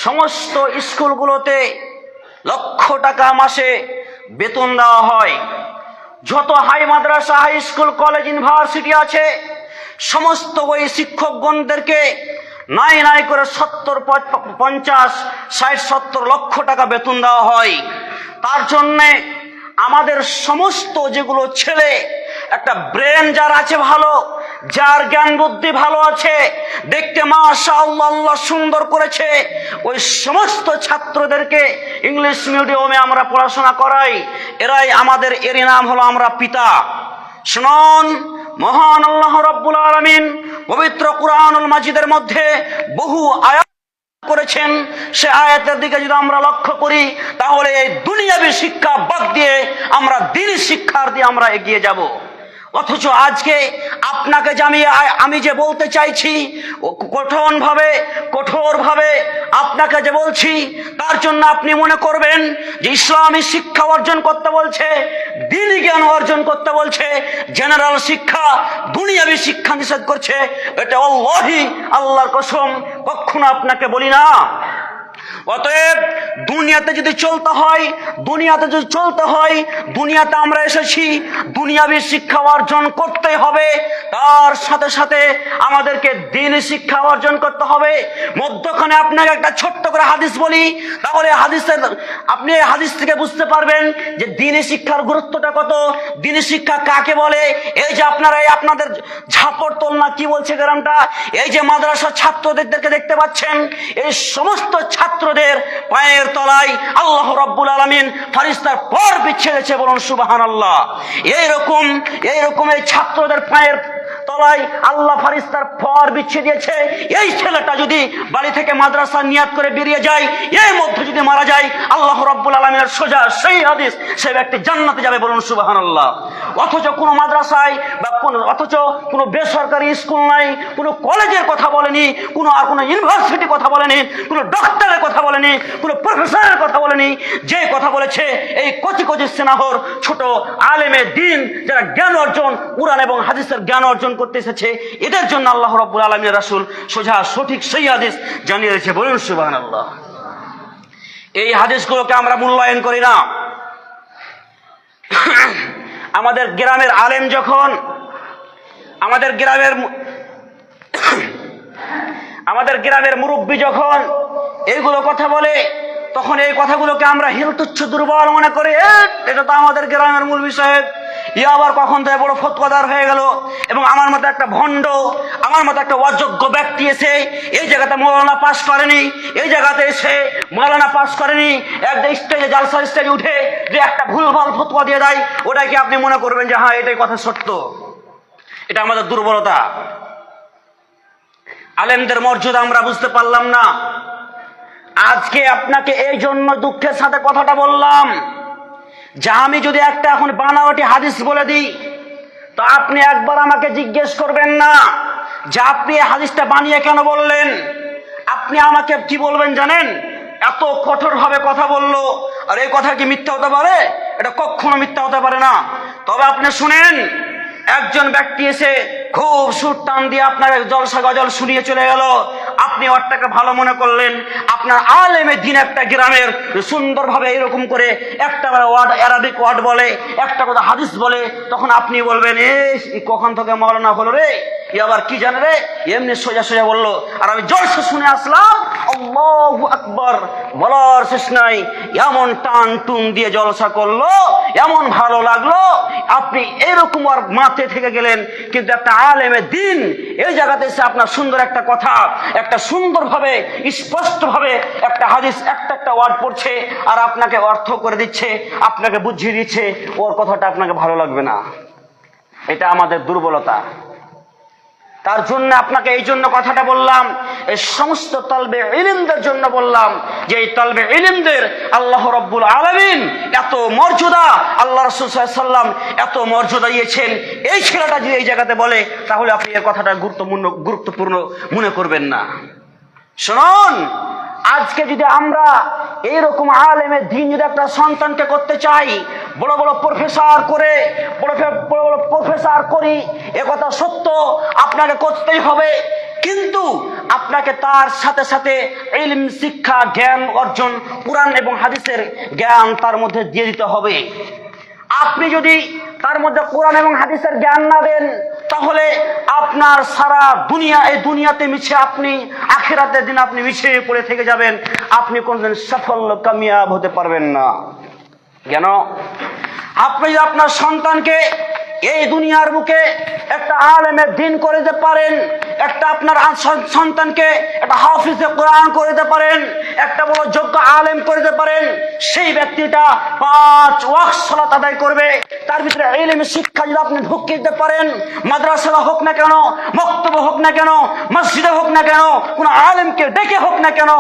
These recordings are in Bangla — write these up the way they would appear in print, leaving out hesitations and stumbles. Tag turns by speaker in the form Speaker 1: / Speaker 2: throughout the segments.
Speaker 1: সমস্ত স্কুলগুলোতে লক্ষ টাকা মাসে বেতন দেওয়া হয়। যত হাই মাদ্রাসা, হাই স্কুল, কলেজ, ইউনিভার্সিটি আছে, সমস্ত ওই শিক্ষকগণদেরকে নাই নাই করে 50, 60, 70 লক্ষ টাকা বেতন দেওয়া হয়। তার জন্যে আমাদের সমস্ত যেগুলো ছেলে, একটা ব্রেন যার আছে ভালো, যার জ্ঞান বুদ্ধি ভালো আছে, দেখতে মাশাআল্লাহ আল্লাহ সুন্দর করেছে, ওই সমস্ত ছাত্রদেরকে ইংলিশ মিডিয়ামে আমরা পড়াশোনা করাই। এরই নাম হলো আমরা পিতা। শুনুন, মহান আল্লাহ রাব্বুল আলামিন পবিত্র কুরআনুল মাজিদের মধ্যে বহু আয়াত করেছেন। সে আয়াতের দিকে যদি আমরা লক্ষ্য করি, তাহলে এই দুনিয়াবী শিক্ষা বাদ দিয়ে আমরা দ্বীনি শিক্ষার দিয়ে আমরা এগিয়ে যাব। অথচ আজকে আপনাকে আমি যে বলতে চাইছি, কঠোরভাবে আপনাকে যে বলছি, তার জন্য আপনি মনে করবেন যে ইসলামী শিক্ষা অর্জন করতে বলছে, দ্বীনি জ্ঞান অর্জন করতে বলছে, জেনারেল শিক্ষা, দুনিয়াবী শিক্ষা নিষেধ করছে। এটা আল্লাহি, আল্লাহর কসম, কখনো আপনাকে বলি না। অতএব দুনিয়াতে যদি চলতে হয়, দুনিয়াতে আমরা এসেছি, দুনিয়াবী শিক্ষা অর্জন করতে হবে। তার সাথে সাথে আমাদেরকে দ্বীনি শিক্ষা অর্জন করতে হবে। মধ্যখানে আপনাকে একটা ছোট্ট করে হাদিস বলি, তাহলে আপনি এই হাদিস থেকে বুঝতে পারবেন যে দ্বীনি শিক্ষার গুরুত্বটা কত, দ্বীনি শিক্ষা কাকে বলে। এই যে আপনাদের ঝাপড়তল না কি বলছে গ্রামটা, এই যে মাদ্রাসার ছাত্রদেরকে দেখতে পাচ্ছেন, এই সমস্ত ছাত্রদের পায়ের তলায় আল্লাহ রাব্বুল আলামিন ফারিস্তার পর বিছিয়ে দিয়েছে, বলুন সুবহানাল্লাহ। এইরকম এই ছাত্রদের পায়ের তলায় আল্লাহ ফারিস্তার পর বিছিয়ে দিয়েছে। এই ছেলেটা যদি বাড়ি থেকে মাদ্রাসা নিয়াত করে বেরিয়ে যায়, এর মধ্যে যদি মারা যায়, আল্লাহ রাব্বুল আলামিনের সোজা সেই হাদিস, সে ব্যক্তি জান্নাতে যাবে, বলুন সুবহানাল্লাহ। অথচ কোনো মাদ্রাসায় বা কোনো বেসরকারি স্কুল নাই, কোনো কলেজের কথা বলেনি, কোনো ইউনিভার্সিটির কথা বলেনি, কোনো ডক্টরের কথা বলেনি, কোনো প্রফেসরের কথা বলেনি। যে কথা বলেছে এই কচি সেনাহর ছোট আলেমে দ্বীন, যারা জ্ঞান অর্জন, কুরআন এবং হাদিসের জ্ঞান অর্জন করতে এসেছে, এদের জন্য আল্লাহ রাব্বুল আলামিনের রাসূল সোজা সঠিক সেই হাদিস জানিয়ে দিয়েছে, বলুন সুবহানাল্লাহ। এই হাদিসগুলোকে আমরা মূল্যায়ন করি না। আমাদের গ্রামের আলেম যখন, আমাদের গ্রামের মুরব্বী যখন এইগুলো কথা বলে, তখন এই কথাগুলোকে আমরা হিলতুচ্ছ দুর্বল মনে করি। এটা তো আমাদের গ্রামের মৌলভী সাহেব, আবার কখন থেকে বড় ফতোয়াদার হয়ে গেল, এবং আমার মতো একটা ভণ্ড, আমার মতো একটা অযোগ্য ব্যক্তি এসে এই জায়গাতে মৌলানা পাস করেনি, এই জায়গাতে এসে মৌলানা পাস করেনি, একটা স্টেজে জালসার স্টেজে উঠে যে একটা ভুলভাল ফতোয়া দিয়ে দেয়, ওটা কি আপনি মনে করবেন যে হ্যাঁ এটাই কথা সত্য? এটা আমাদের দুর্বলতা। আলেমদের মর্যাদা আমরা বুঝতে পারলাম না। আজকে আপনাকে এই জন্য দুঃখের সাথে কথাটা বললাম যে আমি যদি একটা এখন বানাওয়াটি হাদিস বলে দিই, তো আপনি একবার আমাকে জিজ্ঞেস করবেন না যে আপনি এই হাদিসটা বানিয়ে কেন বললেন। আপনি আমাকে কি বলবেন জানেন? এত কঠোরভাবে কথা বললো, আর এই কথা কি মিথ্যা হতে পারে? এটা কখনো মিথ্যা হতে পারে না। তবে আপনি শুনেন, একজন ব্যক্তি এসে খুব সুর টান দিয়ে আপনার জলসা গজল শুনিয়ে চলে গেল, আপনি ওরটাকে ভালো মনে করলেন। আপনার আলেমে দ্বীন একটা গ্রামের সুন্দরভাবে এরকম করে একটা ওয়ার্ড, অ্যারাবিক ওয়ার্ড বলে, একটা কথা হাদিস বলে, তখন আপনি বলবেন এই কখন থেকে মাওলানা হলো রে, আবার কি জানে রে, এমনি সোজা বললো, আর আমি জলসা শুনে আসলাম, আল্লাহু আকবার, বলার শেষ নাই, এমন টান টুন দিয়ে জলসা করলো, এমন ভালো লাগলো, আপনি এরকম আর মাঠে থেকে গেলেন। কিন্তু একটা আলেমে দ্বীন এই জায়গাতে এসে আপনার সুন্দর একটা কথা, একটা সুন্দরভাবে স্পষ্টভাবে একটা হাদিস, একটা ওয়ার্ড পড়ছে, আর আপনাকে অর্থ করে দিচ্ছে, আপনাকে বুঝিয়ে দিচ্ছে, ওর কথাটা আপনাকে ভালো লাগবে না। এটা আমাদের দুর্বলতা। তার জন্য আপনাকে এই জন্য কথাটা বললাম, এই সমস্ত তালবে ইলমদের জন্য বললাম যে এই তালবে ইলমদের আল্লাহ রাব্বুল আলামিন এত মর্যাদা, আল্লাহ রাসূল সাল্লাল্লাহু আলাইহি ওয়াসাল্লাম এত মর্যাদা দিয়েছেন। এই ছেলেটা যদি এই জায়গাতে বলে, তাহলে আপনি এই কথাটা গুরুত্বপূর্ণ মনে করবেন না। শুনুন, আজকে যদি আমরা এইরকম আলেমে দ্বীন যদি একটা সন্তানকে করতে চাই, বড় বড় প্রফেসর করে, বড় বড় প্রফেসর করি, একথা সত্য, আপনাকে করতেই হবে। কিন্তু আপনাকে তার সাথে সাথে ইলম, শিক্ষা, জ্ঞান অর্জন, কুরআন এবং হাদিসের জ্ঞান তার মধ্যে দিয়ে দিতে হবে। আপনি যদি তার মধ্যে কোরআন এবং হাদিসের জ্ঞান না দেন, তাহলে আপনার সারা দুনিয়া, এই দুনিয়াতে মিছে আপনি আখিরাতের দিন আপনি মিছে পড়ে থেকে যাবেন। আপনি কোনদিন সাফল্য কামিয়াব হতে পারবেন না। কেন? আপনি যদি আপনার সন্তানকে এই দুনিয়ার বুকে একটা আলেমের দিন করে দিতে পারেন, একটা আপনার সন্তানকে একটা হাফিজে কোরআন করে দিতে পারেন, একটা বড় যোগ্য আলেম করে দিতে পারেন, সেই ব্যক্তিটা 5 ওয়াক্ত সালাত আদায় করবে। তার ভিতরে ইলমের শিক্ষা যদি আপনি ঢুকিয়ে দিতে পারেন, মাদ্রাসা হোক না কেন, মক্তব হোক না কেন, মসজিদে হোক না কেন, কোন আলেমকে ডেকে হোক না কেন,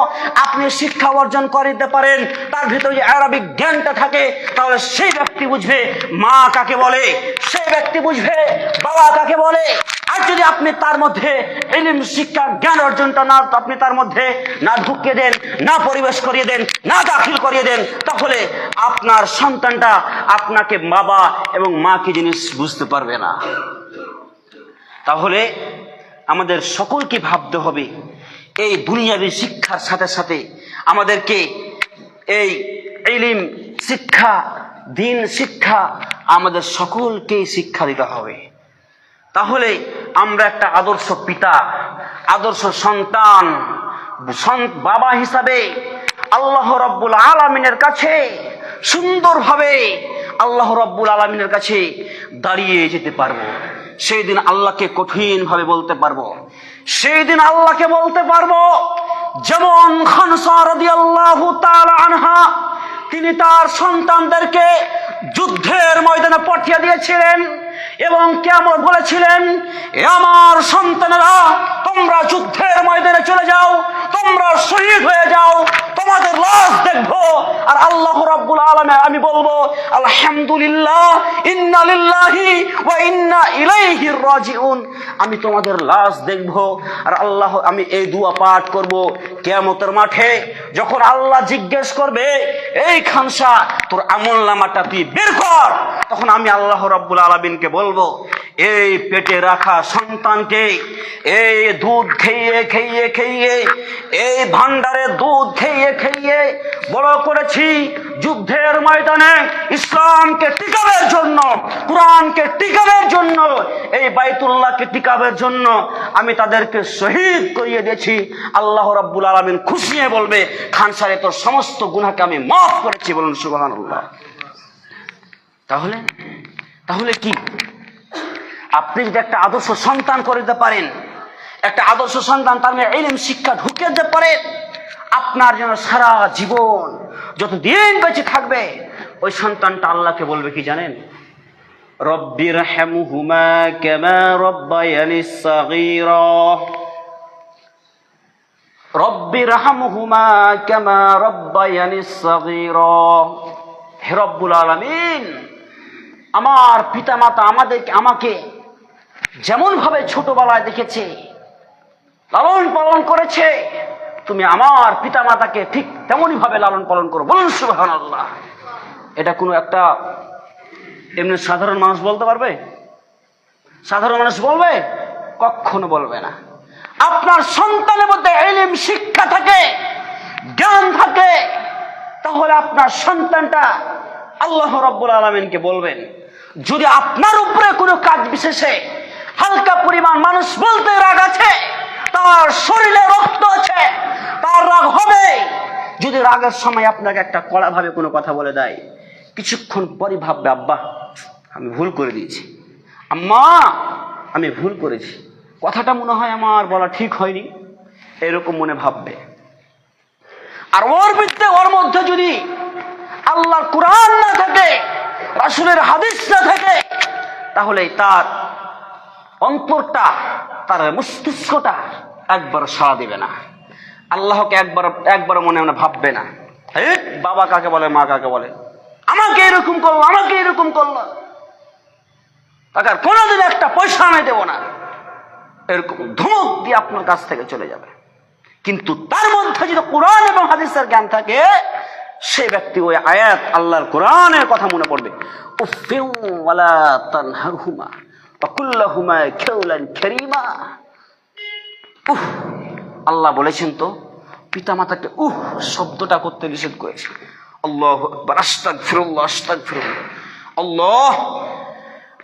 Speaker 1: আপনি শিক্ষা অর্জন করে দিতে পারেন, তার ভিতরে যে আরবিক জ্ঞানটা থাকে, তাহলে সেই ব্যক্তি বুঝবে মা কাকে বলে, সেই ব্যক্তি বুঝবে বাবা কাকে বলে। আর যদি আপনি তার মধ্যে ইলম, শিক্ষা, জ্ঞান অর্জনটা না আপনি তার মধ্যে না ঢুকিয়ে দেন, না পরিবেশ করিয়ে দেন, না দাখিল করিয়ে দেন, তাহলে আপনার সন্তানটা আপনাকে বাবা এবং মা কি জিনিস বুঝতে পারবে না। তাহলে আমাদের সকলকে ভাবতে হবে, এই দুনিয়াবী শিক্ষার সাথে সাথে আমাদেরকে এই ইলম শিক্ষা, দিন শিক্ষা আমাদের সকলকেই শিক্ষা দিতে হবে। তাহলে আমরা একটা আদর্শ পিতা, আদর্শ সন্তান, বাবা হিসাবে আল্লাহ রাব্বুল আলামিনের কাছে সুন্দরভাবে আল্লাহ রাব্বুল আলামিনের কাছে দাঁড়িয়ে যেতে পারবো। সেই দিন আল্লাহকে কঠিন ভাবে বলতে পারবো। সেই দিন আল্লাহকে বলতে পারবো, যেমন খানসা রাদিয়াল্লাহু তাআলা আনহা, তিনি তার সন্তানদেরকে যুদ্ধের ময়দানে পাঠিয়ে দিয়েছিলেন এবং কেমন বলেছিলেন, এ আমার সন্তানেরা, তোমরা যুদ্ধের ময়দানে চলে যাও, তোমরা শহীদ হয়ে যাও, তোমাদের লাশ দেখবো। আর আল্লাহ রাব্বুল আলামিন, আমি বলবো আলহামদুলিল্লাহ, ইন্না লিল্লাহি ওয়া ইন্না ইলাইহি রাজিউন, আমি তোমাদের লাশ দেখবো। আর আল্লাহ, আমি এই দোয়া পাঠ করব কিয়ামতের মাঠে, যখন আল্লাহ জিজ্ঞেস করবে, এই খানসা তোর আমলনামাটা তুই বের কর, তখন আমি আল্লাহ রাব্বুল আলামিনকে বলবো, এই পেটে রাখা সন্তানকে এই দুধ খেয়ে খেয়ে খেয়ে, এই ভান্ডারে দুধ খেয়ে খেয়ে বড় করেছি, যুদ্ধের ময়দানে ইসলামকে টিকাবের জন্য, কুরআনকে টিকাবের জন্য, এই বাইতুল্লাহকে টিকাবের জন্য আমি তাদেরকে শহীদ করিয়ে দিয়েছি। আল্লাহ রাব্বুল আলামিন খুশি হয়ে বলবে, খানসারে তোর সমস্ত গুনাহকে আমি মাফ করেছি। বলুন সুবহানাল্লাহ। তাহলে কি আপনি যদি একটা আদর্শ সন্তান করে দিতে পারেন, একটা আদর্শ সন্তান তার মধ্যে ইলম শিক্ষা ঢুকিয়ে দিতে পারেন, আপনার যেন সারা জীবন যতদিন বেঁচে থাকবে, ওই সন্তানটা আল্লাহকে বলবে কি জানেন, রব্বিরহামহুমা কামা রব্বায়ানি সাগীরা, রব্বিরহামহুমা কামা রব্বায়ানি সাগীরা। হে রব্বুল আলামিন, আমার পিতামাতা আমাকে যেমন ভাবে ছোটবেলায় দেখেছে, লালন পালন করেছে, তুমি আমার পিতামাতাকে ঠিক তেমনই ভাবে লালন পালন করো। বলুন সুবহানাল্লাহ। এটা কোনো একটা এমনি সাধারণ মানুষ বলতে পারবে? সাধারণ মানুষ বলবে? কখনো বলবে না। আপনার সন্তানের মধ্যে ইলম শিক্ষা থাকে, জ্ঞান থাকে, তাহলে আপনার সন্তানটা আল্লাহ রাব্বুল আলামিনকে বলবেন। যদি আপনার উপরে কোনো কাজ বিশেষে হালকা পরিমাণ মানুষ বলতে রাগ আছে, তার শরীরে রক্ত আছে, তার রাগ হবে। যদি রাগের সময় আপনাকে একটা কড়া ভাবে কোনো কথা বলে দেয়, কিছুক্ষণ পরই ভাববে, আব্বা আমি ভুল করে দিয়েছি, আম্মা আমি ভুল করেছি, কথাটা মনে হয় আমার বলা ঠিক হয়নি, এরকম মনে ভাববে। আর ওর মধ্যে যদি আল্লাহর কুরআন না থাকে, রাসূলের হাদিস না থাকে, তাহলে তার অন্তরটা, তার মস্তিষ্কটা একবার সাড়া দিবে না, আল্লাহকে একবার মনে মনে ভাববে না, বাবা কাকে বলে, মা কাকে বলে, আমাকে এরকম করলো, আমাকে এরকম করলো, তাকে কোনোদিন একটা পয়সা আমি দেবো না, এরকম ধমক দিয়ে আপনার কাছ থেকে চলে যাবে। কিন্তু তার মধ্যে যদি কুরআন এবং হাদিসের জ্ঞান থাকে, সে ব্যক্তি ওই আয়াত আল্লাহর কোরআনের কথা মনে পড়বে, উফিউ ওয়ালা তানহারহুমা ওয়া কুল লাহুমা কাওলান কারীমা। উহ, আল্লাহ বলেছেন তো পিতামাতাকে শব্দটা করতে নিষেধ করেছে। আল্লাহু আকবার, আস্তাগফিরুল্লাহ, আস্তাগফিরুল্লাহ। আল্লাহ,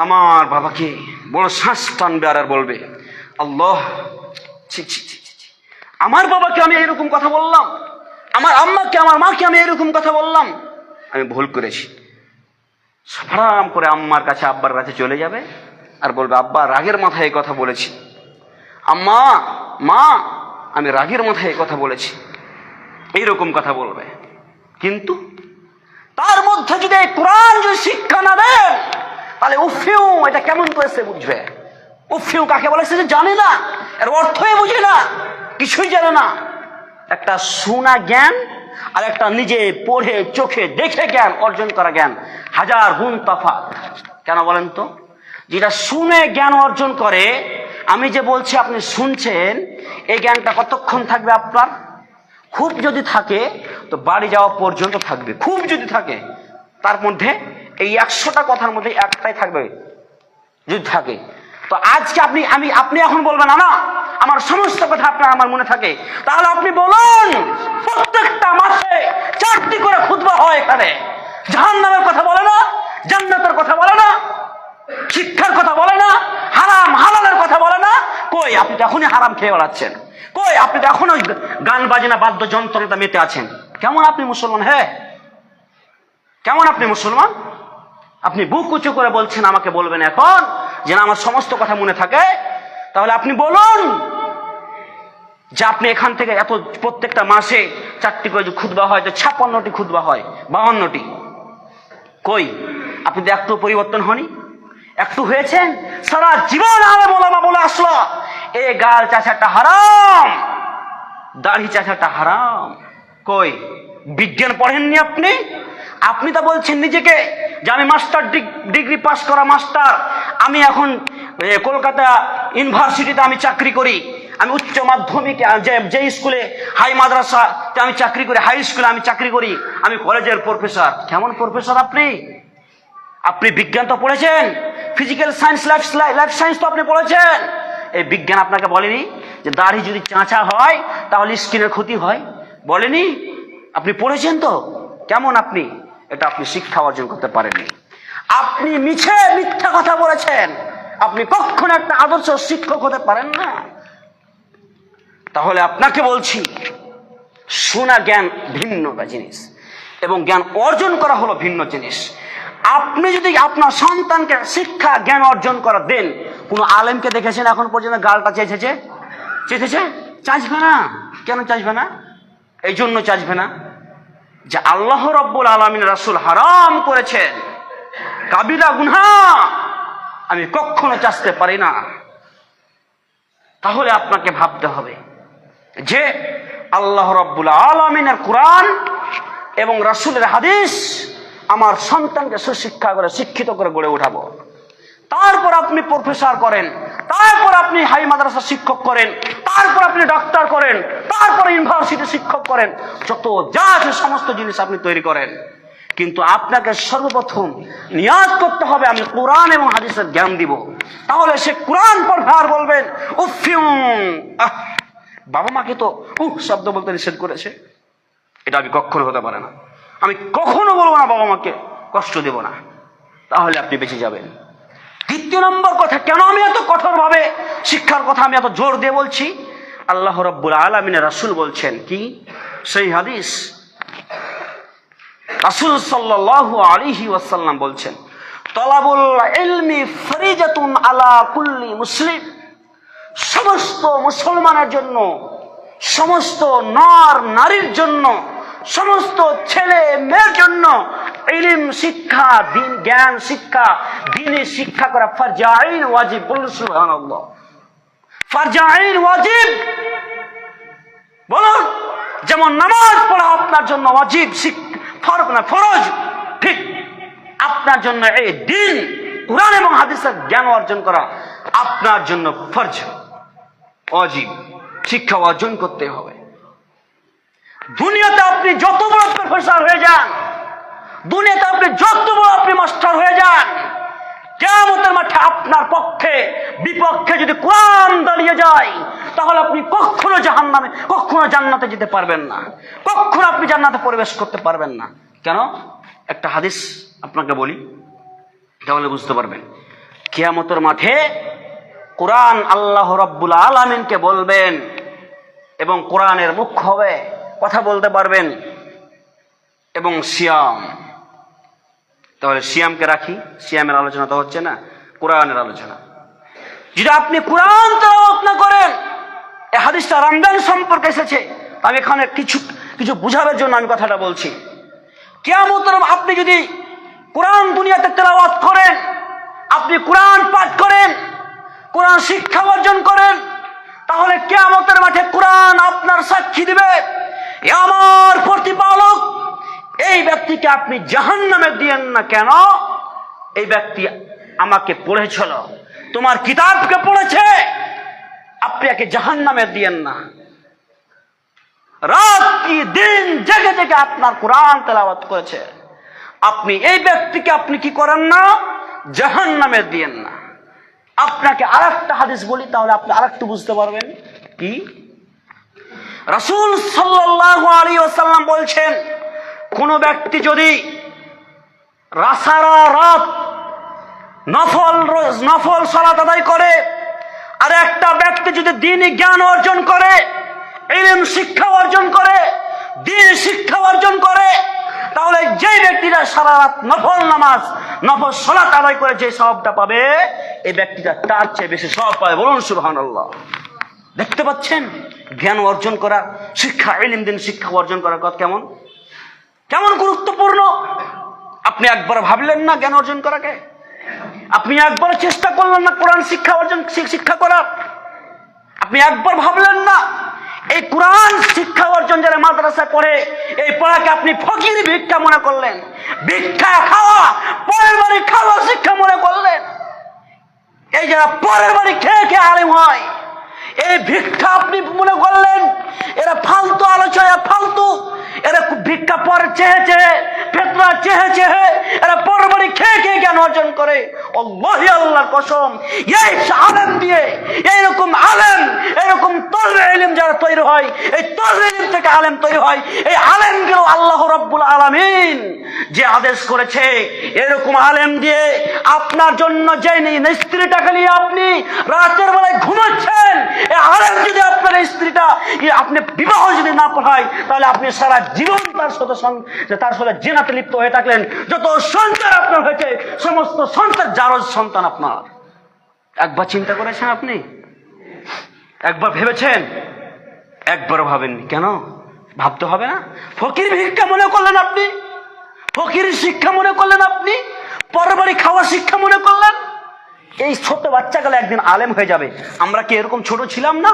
Speaker 1: আমার বাবাকে বড় শ্বাস টানবে আর বলবে আল্লাহ, ছি ছি ছি ছি, আমার বাবাকে আমি এরকম কথা বললাম, আমার আম্মাকে, আমার মাকে আমি এরকম কথা বললাম, আমি ভুল করেছি। সারাম করে আম্মার কাছে, আব্বার কাছে চলে যাবে আর বলবে আব্বা, রাগের মাথায় এই কথা বলেছি, আম্মা, মা, আমি রাগের মাথায় এই কথা বলেছি, এইরকম কথা বলবে। কিন্তু তার মধ্যে যদি এই কোরআন যদি শিক্ষা না দেন, তাহলে উফিউ এটা কেমন করে সে বুঝবে? উফিউ কাকে বলে সে জানে না, এর অর্থই বুঝে না, কিছুই জানে না। একটা শোনা জ্ঞান আর একটা নিজে পড়ে চোখে দেখে জ্ঞান অর্জন করা জ্ঞান হাজার গুণ তফাৎ। কেন বলেন তো? যেটা শুনে জ্ঞান অর্জন করে, আমি যে বলছি আপনি শুনছেন, এই জ্ঞানটা কতক্ষণ থাকবে আপনার? খুব যদি থাকে তো বাড়ি যাওয়া পর্যন্ত থাকবে, খুব যদি থাকে। তার মধ্যে এই 100টা কথার মধ্যে একটাই থাকবে যদি থাকে। তো আজকে আপনি এখন বলবেন না আমার সমস্ত কথা আপনার আমার মনে থাকে, তাহলে আপনি বলুন প্রত্যেকটা মাসে 4টি করে খুতবা হয় এখানে। জাহান্নামের কথা বলে না, জান্নাতের কথা বলে না, শিক্ষার কথা বলে না, হারাম হালালের কথা বলে না। কই, আপনি তো এখনই হারাম খেয়ে বেড়াচ্ছেন। কই, আপনি তো এখনো গান বাজনা বাদ্যযন্ত্রটা মেতে আছেন। কেমন আপনি মুসলমান? হ্যাঁ, কেমন আপনি মুসলমান? আপনি বুক উঁচু করে বলছেন আমাকে বলবেন এখন যে না আমার সমস্ত কথা মনে থাকে। তাহলে আপনি বলুন যে আপনি এখান থেকে এত প্রত্যেকটা মাসে 4টি করে খুতবা হয়, তো 56টি খুতবা হয়, 52টি। কই, আপনি তো একটু পরিবর্তন হননি, একটু হয়েছেন? সারা জীবন আলেম ওলামা বলে আসলো এই গাল চাষাটা হারাম, দাড়ি চাষাটা হারাম। কই, বিজ্ঞান পড়েননি আপনি? আপনি তো বলছেন নিজেকে যে আমি মাস্টার ডিগ্রি পাস করা মাস্টার, আমি এখন কলকাতা ইউনিভার্সিটিতে আমি চাকরি করি, আমি উচ্চ মাধ্যমিক যে স্কুলে হাই মাদ্রাসাতে আমি চাকরি করি, হাই স্কুলে আমি চাকরি করি, আমি কলেজের প্রফেসর। কেমন প্রফেসর আপনি? আপনি বিজ্ঞান তো পড়েছেন, ফিজিক্যাল সায়েন্স, লাইফ সায়েন্স তো আপনি পড়েছেন। এই বিজ্ঞান আপনাকে বলেনি যে দাড়ি যদি চাঁচা হয় তাহলে স্কিনের ক্ষতি হয়? বলেনি? আপনি পড়েছেন তো। কেমন আপনি? এটা আপনি শিক্ষা অর্জন করতে পারেননি। আপনি মিথ্যা কথা বলেছেন, আপনি কখনো একটা আদর্শ শিক্ষক হতে পারেন না। তাহলে আপনাকে বলছি, শোনা জ্ঞান ভিন্ন জিনিস এবং জ্ঞান অর্জন করা হলো ভিন্ন জিনিস। আপনি যদি আপনার সন্তানকে শিক্ষা জ্ঞান অর্জন করা দেন, কোন আলেমকে দেখেছেন এখন পর্যন্ত গালটা চেঁচেছে? চাচবে না। কেন চাচবে না? এই জন্য চাচবে না যে আল্লাহ রব্বুল আলামিন, রাসূল হারাম করেছেন কাবিরা গুনাহ, আমি কখনো চাচতে পারি না। তাহলে আপনাকে ভাবতে হবে যে আল্লাহ রব্বুল আলামিনের কোরআন এবং রাসূলের হাদিস আমার সন্তানকে সুশিক্ষা করে শিক্ষিত করে গড়ে উঠাবো। তারপর আপনি প্রফেসর করেন, তারপর আপনি হাই মাদ্রাসা শিক্ষক করেন, তারপর আপনি ডাক্তার করেন, তারপর ইউনিভার্সিটি শিক্ষক করেন, যত যা আছে সমস্ত জিনিস আপনি তৈরি করেন। কিন্তু আপনাকে সর্বপ্রথম নিয়াজ করতে হবে আমি কোরআন এবং হাদিসের জ্ঞান দিব। তাহলে সে কোরআন পড়বে আর বলবেন উফিউ, বাবা মাকে তো শব্দ বলতে নিষেধ করেছে, এটা আমি কখনো হতে পারে না। আমি কখনো বলবো না বাবা মাকে কষ্ট দেব না, তাহলে আপনি বেঁচে যাবেন। দ্বিতীয় নম্বর কথা, কেন আমি এত কঠোর ভাবে শিক্ষার কথা আমি এত জোর দিয়ে বলছি? আল্লাহ রাব্বুল আলামিনের রাসূল বলছেন কি? সেই হাদিস, রাসূল সাল্লাল্লাহু আলাইহি ওয়াসাল্লাম বলছেন তলাবুল ইলমি ফরিজাতুন আলা কুল্লি মুসলিম, সমস্ত মুসলমানের জন্য, সমস্ত নর নারীর জন্য, সমস্ত ছেলে মেয়ের জন্য ইলম শিক্ষা, দিন জ্ঞান শিক্ষা, দিনে শিক্ষা করা ফরজ আইন ওয়াজিব। বলুন সুবহানাল্লাহ। ফরজ আইন ওয়াজিব, বলুন যেমন নামাজ পড়া আপনার জন্য ওয়াজিব, ফরজ, ঠিক আপনার জন্য এই দিন কুরআন এবং হাদিসের জ্ঞান অর্জন করা আপনার জন্য ফরজ, ওয়াজিব। শিক্ষা অর্জন করতে হবে। দুনিয়াতে আপনি যত বড় প্রফেসর হয়ে যান, দুনিয়াতে আপনি যত বড় আপনি মাস্টার হয়ে যান, কিয়ামতের মাঠে আপনার পক্ষে বিপক্ষে যদি কোরআন দাঁড়িয়ে যায়, তাহলে আপনি কখনো জাহান্নামে, কখনো জান্নাতে যেতে পারবেন না, কখনো আপনি জান্নাতে প্রবেশ করতে পারবেন না। কেন? একটা হাদিস আপনাকে বলি, তাহলে বুঝতে পারবেন। কিয়ামতের মাঠে কোরআন আল্লাহ রাব্বুল আলামিনকে বলবেন এবং কোরআনের মুখ হবে, কথা বলতে পারবেন, এবং সিয়াম। তাহলে সিয়ামকে রাখি, সিয়ামের আলোচনা তো হচ্ছে না, কোরআনের আলোচনা। যদি আপনি কোরআন তেলাওয়াত না করেন, এই হাদিসটা রমজান সম্পর্কে এসেছে, আমি এখানে কিছু বুঝাবার জন্য আমি কথাটা বলছি। কিয়ামতের আপনি যদি কোরআন দুনিয়াতে তেলাওয়াত করেন, আপনি কোরআন পাঠ করেন, কোরআন শিক্ষা অর্জন করেন, তাহলে কিয়ামতের মাঠে কোরআন আপনার সাক্ষী দিবে, আমার প্রতিপালক এই ব্যক্তিকে আপনি জাহান্নামে দিয়েন না। কেন? এই ব্যক্তি আমাকে পড়েছিল, তোমার কিতাবকে পড়েছে, আপনি একে জাহান্নামে দিয়েন না। রাত কি দিন জেগে জেগে আপনার কোরআন তেলাওয়াত করেছে, আপনি এই ব্যক্তিকে আপনি কি করেন না? জাহান্নামে দিয়েন না। আপনাকে আরেকটা হাদিস বলি, তাহলে আপনি আরেকটু বুঝতে পারবেন। কি? রাসূল সাল্লাল্লাহু আলাইহি ওয়াসাল্লাম বলছেন, কোন ব্যক্তি যদি সারা রাত নফল সালাত আদায় করে, আর একটা ব্যক্তি যদি দ্বীনি জ্ঞান অর্জন করে, ইলম শিক্ষা অর্জন করে, দ্বীন শিক্ষা অর্জন করে, তাহলে যে ব্যক্তিরা সারা রাত নফল নামাজ, নফল সালাত আদায় করে যে সওয়াবটা পাবে, এই ব্যক্তিটা তার চেয়ে বেশি সওয়াব পাবে। বলুন সুবহানাল্লাহ। দেখতে পাচ্ছেন জ্ঞান অর্জন করা, শিক্ষা, ইলম, দ্বীন শিক্ষা অর্জন করার কথা কেমন কেমন গুরুত্বপূর্ণ। আপনি একবার ভাবলেন না জ্ঞান অর্জন করাকে? আপনি একবার চেষ্টা করলেন না কোরআন শিক্ষা করার? আপনি একবার ভাবলেন না এই কোরআন শিক্ষা অর্জন যারা মাদ্রাসায় পড়ে, এই পড়াকে আপনি ফকির ভিক্ষা মনে করলেন, ভিক্ষা খাওয়া, পরের বাড়ি খাওয়া শিক্ষা মনে করলেন? এই যারা পরের বাড়ি খেয়ে খেয়ে আলেম হয়, এই ভিক্ষা আপনি মনে করলেন? এরা ফালতু আলোচনা, ফালতু, এরা ভিক্ষা পরে চেহে চেহে, ফেতনা চেহে চেহে, এরা পরের বাড়ি খেয়ে খেয়ে জ্ঞান অর্জন করে। আল্লাহি আল্লাহর কসম, এই আলেম দিয়ে, এইরকম আলেম, এরকম তলবে ইলম যারা তৈরি হয়, এই তলবে ইলম থেকে আলেম তৈরি হয়, এই আলেমগুলো আল্লাহ রাব্বুল আলামিন যে আদেশ করেছে, এরকম আলেম দিয়ে আপনার জন্য যে স্ত্রীটাকে নিয়ে আপনি রাতের বেলায় ঘুমাচ্ছেন, এই আলেম যদি আপনার স্ত্রীটা আপনি বিবাহ যদি না পড়ায়, তাহলে আপনি সারা জীবন তার সাথে জিনাতে লিপ্ত হয়ে থাকলেন। যত সন্তান আপনার হয়েছে, সমস্ত সন্তান জারজ সন্তান আপনার। একবার চিন্তা করেছেন আপনি? একবার ভেবেছেন? একবারও ভাবেননি। কেন ভাবতে হবে না? ফকির ভিক্ষা মনে করলেন আপনি, ফকির শিক্ষা মনে করলেন আপনি, পরের বাড়ি খাওয়া শিক্ষা মনে করলেন। এই ছোট বাচ্চাগুলো একদিন আলেম হয়ে যাবে। আমরা কি এরকম ছোট ছিলাম না?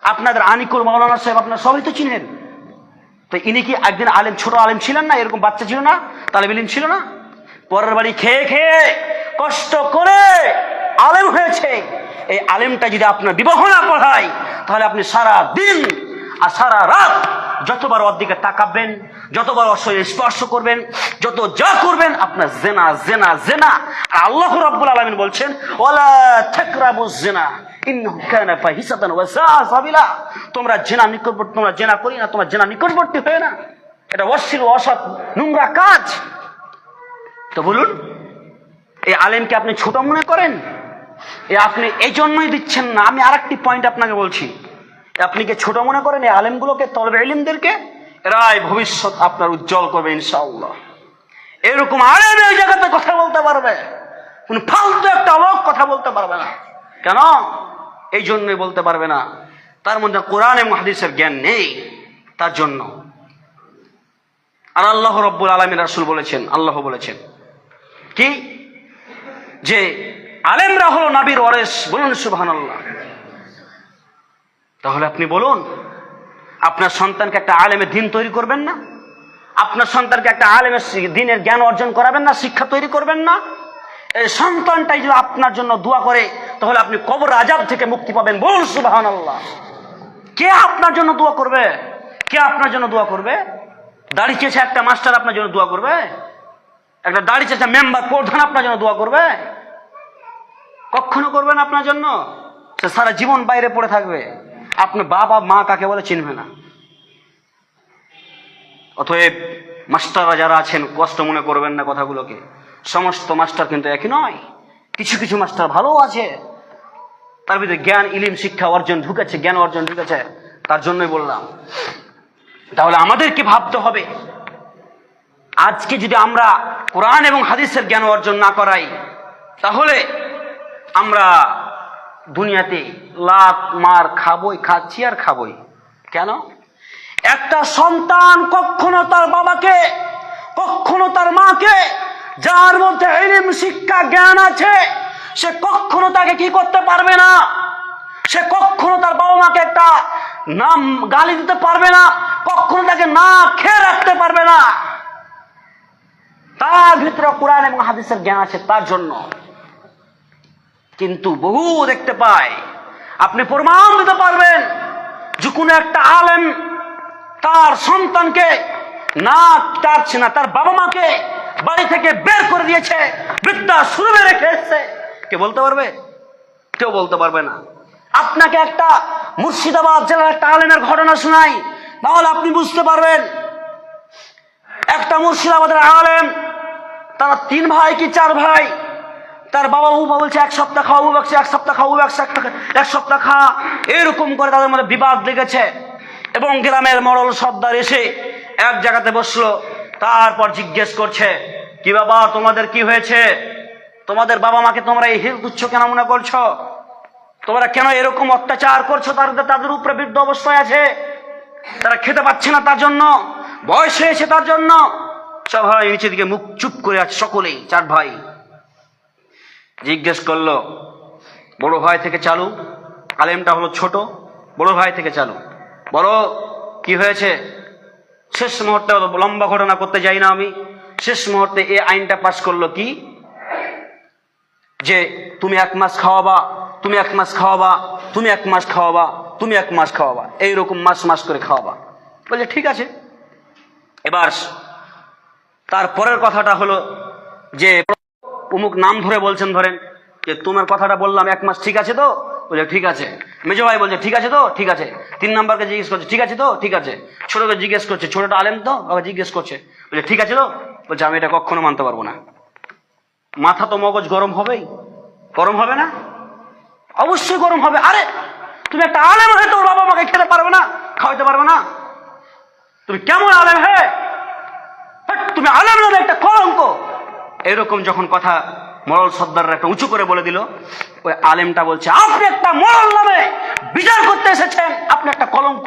Speaker 1: আপনাদের আনিকুল মাওলানা সাহেব আপনার সবাই তো চিনেন, তো ইনি কি একদিন আলেম, ছোট আলেম ছিলেন না? এরকম বাচ্চা ছিল না? তালেব ইলম ছিল না? পরের বাড়ি খেয়ে খেয়ে কষ্ট করে আলেম হয়েছে। এই আলেমটা যদি আপনার বিবাহ না পড়ায়, তাহলে আপনি সারা দিন আর সারা রাত যতবার ওর দিকে তাকাবেন, যতবার ওর শরীরে স্পর্শ করবেন, যত যা করবেন, আপনার জেনা জেনা জেনা। আর আল্লাহ রাব্বুল আলামিন বলছেন, ওয়ালা তাকরাবুজ জিনা ইন্নাহু কানা ফাহিশাতান ওয়া সাআ সাবিলা। তোমরা জেনা নিকটবর্তী, তোমরা জেনা করি না, তোমরা জেনা নিকটবর্তী হয় না, এটা অশ্লীল, অসৎ, নোংরা কাজ। তো বলুন, এই আলেমকে আপনি ছোট মনে করেন? আপনি এই জন্যই দিচ্ছেন না। আমি আরেকটি পয়েন্ট আপনাকে বলছি, আপনি কি ছোট মনে করেন এই আলেমগুলোকে, তলবে ইলমদেরকে? এরাই ভবিষ্যৎ আপনার উজ্জ্বল করবে ইনশাআল্লাহ। এরকম আলেম এই জায়গাতে কথা বলতে পারবে, কোন ফালতু একটা লোক কথা বলতে পারবে না। কেন? এই জন্যই বলতে পারবে না, তার মধ্যে কোরআন এবং হাদিসের জ্ঞান নেই, তার জন্য। আর আল্লাহ রাব্বুল আলামিন, রাসূল বলেছেন, আল্লাহ বলেছেন কি, যে আলেমরা হলো নবীর ওয়ারিস। বলুন সুবহানাল্লাহ। তাহলে আপনি বলুন, আপনার সন্তানকে একটা আলেমের দ্বীন তৈরি করবেন না? আপনার সন্তানকে একটা আলেমের দ্বীনের জ্ঞান অর্জন করাবেন না? শিক্ষা তৈরি করবেন না? এই সন্তানটাই যদি আপনার জন্য দোয়া করে, তাহলে আপনি কবর আযাব থেকে মুক্তি পাবেন। বলুন সুবহানাল্লাহ। কে আপনার জন্য দোয়া করবে? কে আপনার জন্য দোয়া করবে? দাড়ি চেঁচা একটা মাস্টার আপনার জন্য দোয়া করবে? একটা দাড়ি চেঁচা মেম্বার, প্রধান আপনার জন্য দোয়া করবে? কখনো করবেন আপনার জন্য? সে সারা জীবন বাইরে পড়ে থাকবে, আপনার বাবা মা কাকে বলে চিনবে না। অতএব মাস্টাররা যারা আছেন কষ্ট মনে করবেন না কথাগুলোকে, সমস্ত মাস্টার কিন্তু একই নয়, কিছু কিছু মাস্টার ভালো আছে, তার ভিতরে জ্ঞান ইলিম শিক্ষা অর্জন ঢুকেছে, জ্ঞান অর্জন ঢুকেছে, তার জন্যই বললাম। তাহলে আমাদেরকে ভাবতে হবে, আজকে যদি আমরা কোরআন এবং হাদিসের জ্ঞান অর্জন না করাই, তাহলে আমরা দুনিয়াতে লাত মার খাবই, খাচ্ছি আর খাবই। কেন? একটা সন্তান কখনো তার বাবাকে, কখনো তার মাকে, যার মধ্যে ইলম শিক্ষা জ্ঞান আছে, সে কখনো তাকে কি করতে পারবে না, সে কখনো তার বাবা মাকে একটা নাম গালি দিতে পারবে না, কখনো তাকে না খেয়ে রাখতে পারবে না। তার ভিতরে কোরআন এবং হাদিসের জ্ঞান আছে তার জন্য। কিন্তু বহু দেখতে পাই, আপনি প্রমাণ দিতে পারবেন যে কোনো একটা আলেম তার সন্তানকে না, তার বাবা মাকে বাড়ি থেকে বের করে দিয়েছে, বৃদ্ধাশ্রমে রেখে এসেছে, কে বলতে পারবে? কেউ বলতে পারবে না। আপনাকে একটা মুর্শিদাবাদ জেলার একটা আলেমের ঘটনা শোনাই, তাহলে আপনি বুঝতে পারবেন। একটা মুর্শিদাবাদের আলেম, তারা 3 ভাই কি 4 ভাই, তার বাবা বলছে 1 সপ্তাহ খাওয়া, বলছে 1 সপ্তাহ খাওয়া, 1 সপ্তাহ খা, এরকম করে তাদের মধ্যে বিবাদ লেগেছে। এবং গ্রামের মরল সর্দার এসে এক জায়গাতে বসলো, তারপর জিজ্ঞেস করছে, কি বাবা তোমাদের কি হয়েছে? তোমাদের বাবা মাকে তোমরা এই হিল তুচ্ছ কেন মনে করছো? তোমরা কেন এরকম অত্যাচার করছো? তাদের উপরে বৃদ্ধ অবস্থায় আছে, তারা খেতে পাচ্ছে না, তার জন্য বয়স হয়েছে, তার জন্য। সবাই নিচের দিকে মুখ চুপ করে আছে, সকলেই 4 ভাই। জিজ্ঞেস করলো, বড় ভাই থেকে চালু, আলেমটা হলো ছোট, বড় ভাই থেকে চালু, বলো কি হয়েছে? শেষ মুহূর্তে, লম্বা ঘটনা করতে যাই না আমি, শেষ মুহূর্তে এই আইনটা পাশ করলো কি, যে তুমি 1 মাস খাওয়াবা, তুমি 1 মাস খাওয়াবা, তুমি 1 মাস খাওয়াবা, তুমি 1 মাস খাওয়াবা, এইরকম মাস করে খাওয়াবা। বলছে ঠিক আছে। এবার তারপরের কথাটা হলো যে অমুক নাম ধরে বলছেন, ধরেন যে তোমার কথাটা বললাম 1 মাস, ঠিক আছে তো? বলছে ঠিক আছে। মেজো ভাই বলছে ঠিক আছে তো? ঠিক আছে। 3 নম্বরকে জিজ্ঞেস করছে, ঠিক আছে তো? ঠিক আছে। ছোটকে জিজ্ঞেস করছে, ছোটটা আলেম তো, ওকে জিজ্ঞেস করছে, বলছে ঠিক আছে তো? বলছে আমি এটা কখনো মানতে পারবো না। মাথা তো মগজ গরম হবেই, গরম হবে না? অবশ্যই গরম হবে। আরে তুমি একটা আলেম হয়ে তোর বাবা মাকে খেতে পারবে না, খাওয়াতে পারবে না? তুমি কেমন আলেম? হে তুমি আলেম না, একটা কলঙ্ক। এরকম যখন কথা মরল সর্দাররা একটা উঁচু করে বলে দিল, ওই আলেমটা বলছে, আপনি একটা মরল নামে বিচার করতে এসেছেন, আপনি একটা কলঙ্ক।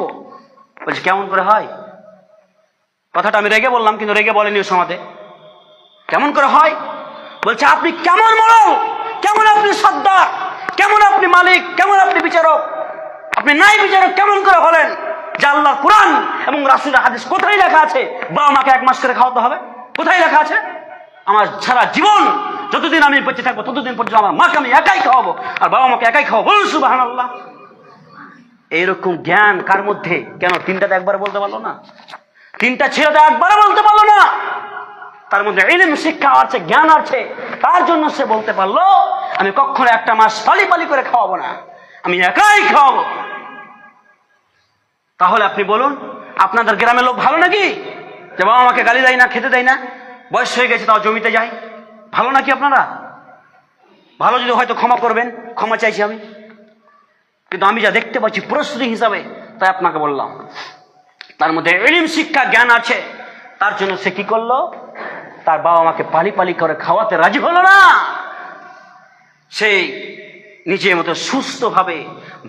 Speaker 1: বলছে কেমন করে হয়? কথাটা আমি রেগে বললাম, কিন্তু রেগে বলেনি ওই সমাজে। কেমন করে হয়? বলছে আপনি কেমন মরল, কেমন আপনি সর্দার, কেমন আপনি মালিক, কেমন আপনি বিচারক, আপনি নাই বিচারক কেমন করে হলেন? যে আল্লাহ কোরআন এবং রাসূলের হাদিস কোথায় লেখা আছে বাবা মাকে 1 মাস করে খাওয়াতে হবে? কোথায় লেখা আছে? আমার সারা জীবন যতদিন আমি বেঁচে থাকবো ততদিন পর্যন্ত আমার মাকে আমি একাই খাওয়াবো আর বাবা মাকে একাই খাওয়াবো। বলুন সুবহানাল্লাহ। এইরকম জ্ঞান কার মধ্যে? কেন 3টাতে একবার বলতে পারলো না? 3টা ছেলেতে একবারে বলতে পারলো না? তার মধ্যে ইলম শিক্ষা আছে, জ্ঞান আছে, তার জন্য সে বলতে পারলো আমি কখনো 1 মাস পালি করে খাওয়াবো না, আমি একাই খাওয়াবো। তাহলে আপনি বলুন, আপনাদের গ্রামের লোক ভালো নাকি? যে বাবা আমাকে গালি দেয় না, খেতে দেয় না, বয়স হয়ে গেছে তাও জমিতে যায়, ভালো নাকি আপনারা? ভালো যদি হয়তো ক্ষমা করবেন, ক্ষমা চাইছি আমি। কিন্তু আমি যা দেখতে পাচ্ছি পরিস্থিতি হিসাবে, তাই আপনাকে বললাম। তার মধ্যে ইলম শিক্ষা জ্ঞান আছে, তার জন্য সে কি করলো? তার বাবা মাকে পালি করে খাওয়াতে রাজি হলো না। সেই নিজের মতো সুস্থভাবে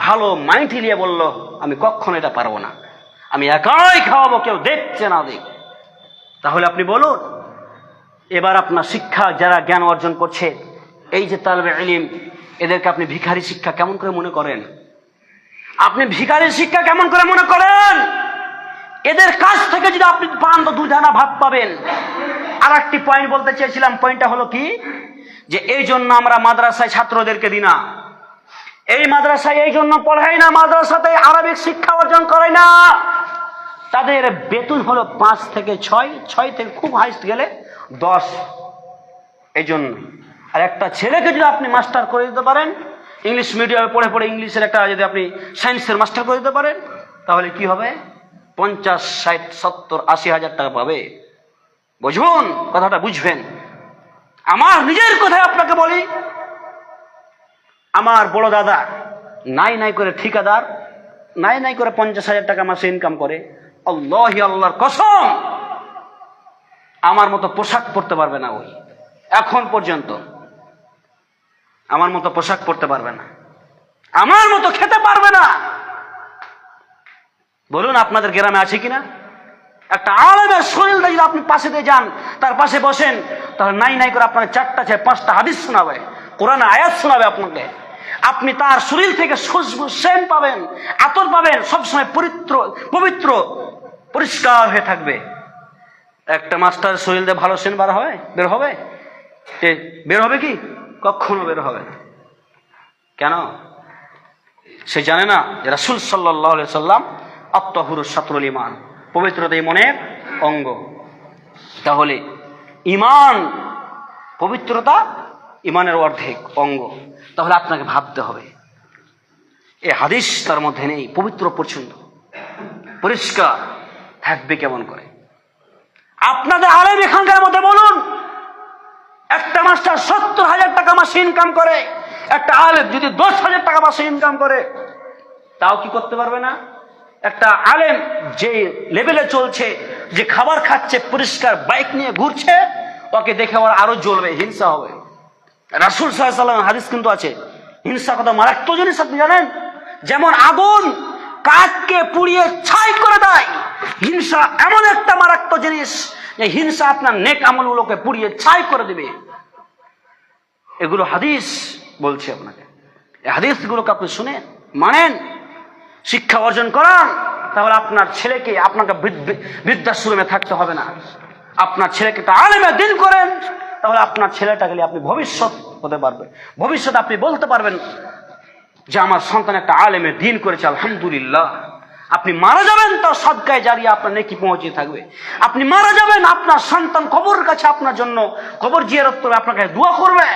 Speaker 1: ভালো মাইন্ড নিয়ে বলল আমি কখনো এটা পারবো না, আমি একাই খাওয়াবো, কেউ দেখছে না দেখ। তাহলে আপনি বলুন, এবার আপনার শিক্ষা যারা জ্ঞান অর্জন করছে, এই যে তালেবে ইলম, এদেরকে আপনি ভিখারি শিক্ষা কেমন করে মনে করেন? আপনি ভিখারি শিক্ষা কেমন করে মনে করেন? এদের কাছ থেকে যদি আপনি পান তো 2 দানা ভাত পাবেন। আর একটি পয়েন্ট বলতে চেয়েছিলাম, পয়েন্টটা হলো কি, যে এই জন্য আমরা মাদ্রাসায় ছাত্রদেরকে দিই না, এই মাদ্রাসায় এই জন্য পড়াই না, মাদ্রাসাতে আরবিক শিক্ষা অর্জন করাই না। তাদের বেতন হলো 5 থেকে 6 থেকে খুব হাইস্ট গেলে 10। এই জন্য আর একটা ছেলেকে যদি আপনি মাস্টার করে দিতে পারেন, ইংলিশ মিডিয়ামে পড়ে পড়ে ইংলিশের একটা যদি আপনি সায়েন্সের মাস্টার করে দিতে পারেন, তাহলে কি হবে? 50, 60, 70, 80 হাজার টাকা পাবে। বুঝুন, কথাটা বুঝবেন। আমার নিজের কথায় আপনাকে বলি, আমার বড় দাদা নাই করে ঠিকাদার, নাই করে 50,000 টাকা মাসে ইনকাম করে। আল্লাহর কসম, আমার মতো পোশাক পরতে পারবে না। ওই এখন পর্যন্ত আমার মতো পোশাক পরতে পারবে না, আমার মতো খেতে পারবে না। বলুন আপনাদের গ্রামে আছে কিনা? একটা আলেমের শরীরটা যদি আপনি পাশে দিয়ে যান, তার পাশে বসেন, তাহলে নাই করে আপনাকে 4টা 5টা হাদিস শোনাবে, কোরআনের আয়াত শোনাবে আপনাকে। আপনি তার শরীর থেকে খুশবু, সেন্ট পাবেন, আতর পাবেন, সবসময় পবিত্র পরিষ্কার হয়ে থাকবে। একটা মাস্টার শরীর দিয়ে ভালো সেন্ট বের হবে কি? কখনো বের হবে না। কেন? সে জানে না যে রাসূল সাল্লাল্লাহু আলাইহি সাল্লাম আত-তাহুরুশ শাতরুল ঈমান, পবিত্রতা ইমানের অঙ্গ। তাহলে ঈমান, পবিত্রতা ঈমানের অর্ধেক অঙ্গ। তাহলে আপনাকে ভাবতে হবে, এই হাদিস তার মধ্যে নেই। পবিত্র পরিচ্ছন্ন পরিষ্কার থাকবে কেমন করে? আপনাদের আলেম এখানকার মধ্যে বলুন, একটা মাস্টার 70,000 টাকা মাসে ইনকাম করে, একটা আলেম যদি 10,000 টাকা মাসে ইনকাম করে, তাও কি করতে পারবে না? একটা আলেম যে লেভেলে চলছে, যে খাবার খাচ্ছে, পরিষ্কার বাইক নিয়ে ঘুরছে, ওকে দেখে ওর আরো জ্বলবে, হিংসা হবে। রাসূল সাল্লাল্লাহু আলাইহি ওয়াসাল্লাম হাদিস কিন্তু আছে, হিংসা কত মারাত্মক জিনিস আপনি জানেন? যেমন আগুন কাঠকে পুড়িয়ে ছাই করে দেয়, হিংসা এমন একটা মারাত্মক জিনিস যে হিংসা আপনার নেক আমলগুলোকে পুড়িয়ে ছাই করে দেবে। এগুলো হাদিস বলছে আপনাকে। এই হাদিসগুলোকে আপনি শুনেন, মানেন, শিক্ষা অর্জন করান, তাহলে আপনার ছেলেকে আপনাকে বৃদ্ধাশ্রমে থাকতে হবে না। আপনার ছেলেকে একটা আলেমে দিন করেন, তাহলে আপনার ছেলেটা গেলে আপনি ভবিষ্যৎ হতে পারবে। ভবিষ্যতে আপনি বলতে পারবেন যে আমার সন্তান একটা আলেমে দিন করেছে, আলহামদুলিল্লাহ। আপনি মারা যাবেন, তার সাদকায়ে জারিয়া আপনার নেকি পৌঁছে থাকবে। আপনি মারা যাবেন, আপনার সন্তান কবরের কাছে আপনার জন্য কবর জিয়ারত করে আপনাকে দোয়া করবে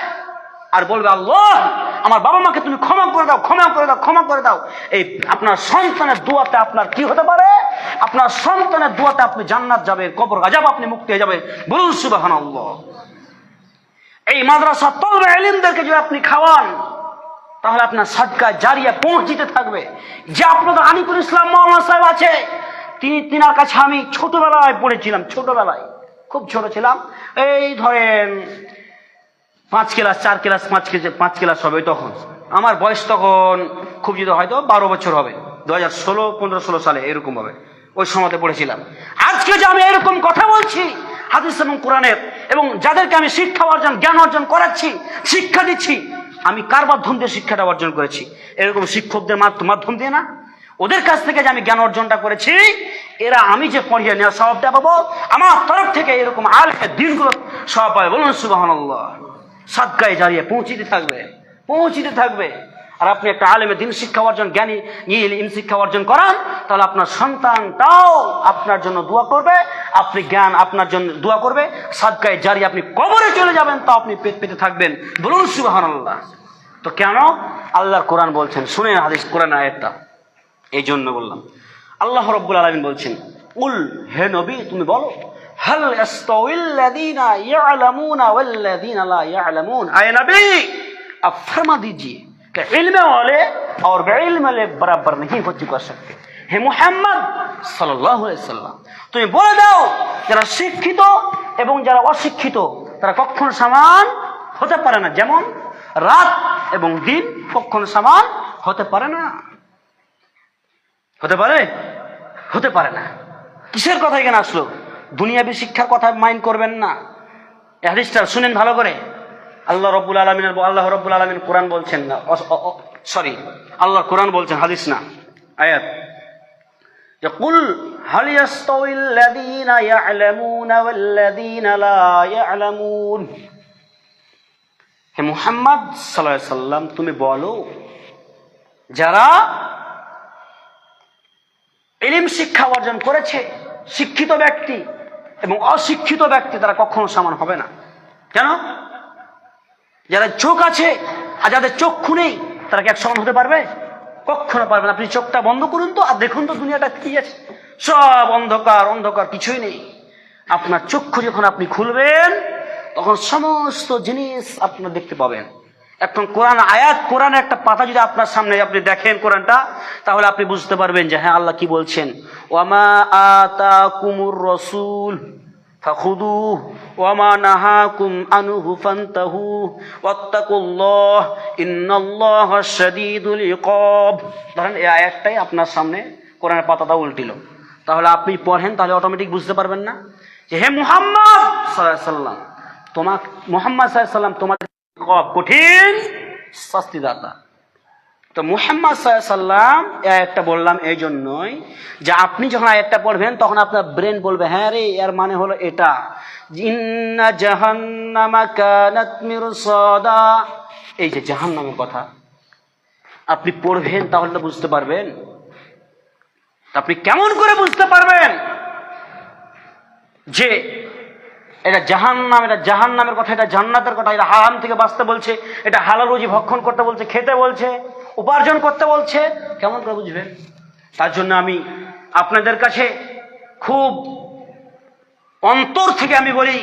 Speaker 1: আর বলবে, আল্লাহ আমার বাবা মাকে তুমি ক্ষমা করে দাও, ক্ষমা করে দাও, ক্ষমা করে দাও। এই আপনার সন্তানের দোয়াতে আপনার কি হতে পারে? আপনার সন্তানের দোয়াতে আপনি জান্নাত যাবেন, কবর আযাব আপনি মুক্তি হয়ে যাবেন। বলুন সুবহানাল্লাহ। এই মাদ্রাসা তলবে ইলমদেরকে যদি আপনি খাওয়ান, তাহলে আপনার সাদকা জারিয়া পৌঁছতে থাকবে। যে আপনাদের আনিকুল ইসলাম মাওলানা সাহেব আছে, তিনার কাছে আমি ছোটবেলায় পড়েছিলাম, ছোটবেলায় খুব ছোট ছিলাম, এই ধরেন 5 ক্লাস 4 ক্লাস 5 ক্লাস হবে তখন। আমার বয়স তখন খুব যদি হয়তো 12 বছর হবে, 2015-16 সালে এরকম হবে, ওই সময়তে পড়েছিলাম। আজকে যে আমি এরকম কথা বলছি হাদিস এবং কোরআনের, এবং যাদেরকে আমি শিক্ষা অর্জন, জ্ঞান অর্জন করাচ্ছি, শিক্ষা দিচ্ছি, আমি কার মাধ্যম দিয়ে শিক্ষাটা অর্জন করেছি? এরকম শিক্ষকদের মাধ্যম দিয়ে না। ওদের কাছ থেকে যে আমি জ্ঞান অর্জনটা করেছি, এরা আমি যে পড়িয়ে নেওয়ার স্বভাবটা পাবো, আমার তরফ থেকে এরকম আলেমের দিনগুলো সব পাবে। বলুন সুবহানাল্লাহ। সাদকায়ে জারিয়া পৌঁছিতে থাকবে। আর আপনি একটা আলেমের দিন শিক্ষা অর্জন, জ্ঞানী ইলম শিক্ষা অর্জন করান, তাহলে আপনার সন্তানটাও আপনার জন্য দোয়া করবে, আপনি জ্ঞান আপনার জন্য দোয়া করবে, সাদকায়ে জারিয়া আপনি কবরে চলে যাবেন, তা আপনি পেতে থাকবেন। বলুন সুবহানাল্লাহ। তো কেন? আল্লাহর কোরআন বলছেন, শুনে হাদিস কোরআন আয়াতটা, এই জন্য বললাম। আল্লাহ রাব্বুল আলামিন বলছেন, উল, হে নবী তুমি বলো, হাল ইয়াস্তাউইল্লাযীনা ইয়ালামুনা ওয়াল্লাযীনা লা ইয়ালামুন। আয়ে নবী आप फरमा दीजिए कि इल्म वाले और बेइल्म वाले बराबर नहीं हो चुका सकते। হে মুহাম্মদ সাল্লাল্লাহু আলাইহি সাল্লাম, তুমি বলে দাও, যারা শিক্ষিত এবং যারা অশিক্ষিত তারা কখনো সমান হতে পারে না। যেমন রাত এবং দিন কখনো সমান হতে পারে না। হতে পারে না। কিসের কথা এখানে আসলো? দুনিয়াবী শিক্ষার কথা মাইন্ড করবেন না। এই হাদিসটা শুনেন ভালো করে। আল্লাহ রাব্বুল আলামিন কোরআন বলছেন না, সরি, আল্লাহ কোরআন বলছেন, হাদিস না, আয়াত, যে কুল হাল ইয়াস্তাউইল লাযীনা ইয়ালামুনা ওয়াল লাযীনা লা ইয়ালামুন। হে মুহাম্মদ সাল্লাল্লাহু আলাইহি সাল্লাম তুমি বলো, যারা ইলম শিক্ষা অর্জন করেছে, শিক্ষিত ব্যক্তি এবং অশিক্ষিত ব্যক্তি, তারা কখনো সমান হবে না। কেন? যারা চোখ আছে আর যাদের চক্ষু নেই, তারা কি এক সমান হতে পারবে? কখনো পারবে না। আপনি চোখটা বন্ধ করুন তো, আর দেখুন তো দুনিয়াটা কি আছে, সব অন্ধকার অন্ধকার, কিছুই নেই। আপনার চক্ষু যখন আপনি খুলবেন তখন সমস্ত জিনিস আপনার দেখতে পাবেন। এখন কোরআন আয়াত, কোরআনের একটা পাতা যদি আপনার সামনে আপনি দেখেন কোরআনটা, তাহলে আপনি বুঝতে পারবেন যে হ্যাঁ আল্লাহ কি বলছেন। ওয়ামা আতাকুমুর রাসূল ফাখুদুহু ওয়ামা নাহাকুম আনহু ফান্তাহু ওয়াত্তাকুল্লাহ ইন্নাল্লাহা শাদীদুল ইকাব। ধরেন এই আয়াতটাই আপনার সামনে কোরআনের পাতাটা উল্টিল, তাহলে আপনি পড়েন, তাহলে অটোমেটিক বুঝতে পারবেন না যে হে মুহাম্মদ সাল্লাল্লাহু আলাইহি সাল্লাম, তোমাকে মুহাম্মদ সাল্লাল্লাহু আলাইহি সাল্লাম তোমাদের কঠিন শাস্তিদাতা। তো মুহাম্মদ সাল্লাল্লাহু আলাইহি সাল্লাম এই আয়াতটা বললাম এই জন্যই যে আপনি যখন আয়াতটা পড়বেন তখন আপনার ব্রেন বলবে হ্যাঁ রে, এর মানে হলো এটা, ইন্না জাহান্নামা কানাত মিরসাদা। এই যে জাহান্নামের কথা আপনি পড়বেন তাহলে তো বুঝতে পারবেন। আপনি কেমন করে বুঝতে পারবেন যে এটা জাহান্নাম, এটা জাহান্নামের কথা, এটা জান্নাতের কথা, এটা হারাম থেকে বাঁচতে বলছে, এটা হালাল রুজি ভক্ষণ করতে বলছে, খেতে বলছে, উপার্জন করতে বলছে, কেমন করে বুঝবেন? তার জন্য আমি আপনাদের কাছে খুব অন্তর থেকে আমি বলি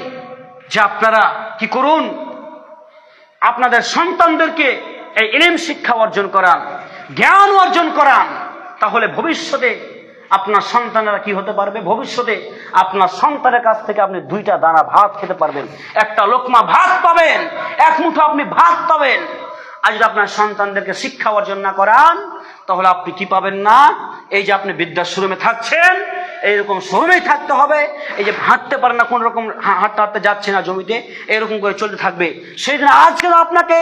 Speaker 1: যে আপনারা কি করুন, আপনাদের সন্তানদেরকে এই ইলম শিক্ষা অর্জন করান, জ্ঞান অর্জন করান, তাহলে ভবিষ্যতে আপনার সন্তানেরা কি হতে পারবে, ভবিষ্যতে আপনার সন্তানের কাছ থেকে আপনি দুইটা দানা ভাত খেতে পারবেন, একটা লোকমা ভাত পাবেন, এক মুঠো আপনি ভাত পাবেন। আর যদি আপনার সন্তানদেরকে শিক্ষা অর্জন না করান তাহলে আপনি কি পাবেন না, এই যে আপনি বৃদ্ধাশ্রমে থাকছেন এইরকম শোরুমেই থাকতে হবে, এই যে হাঁটতে পারেন না, কোন রকম হাঁটতে হাঁটতে যাচ্ছে না জমিতে, এরকম করে চলতে থাকবে। সেই জন্য আজকে আপনাকে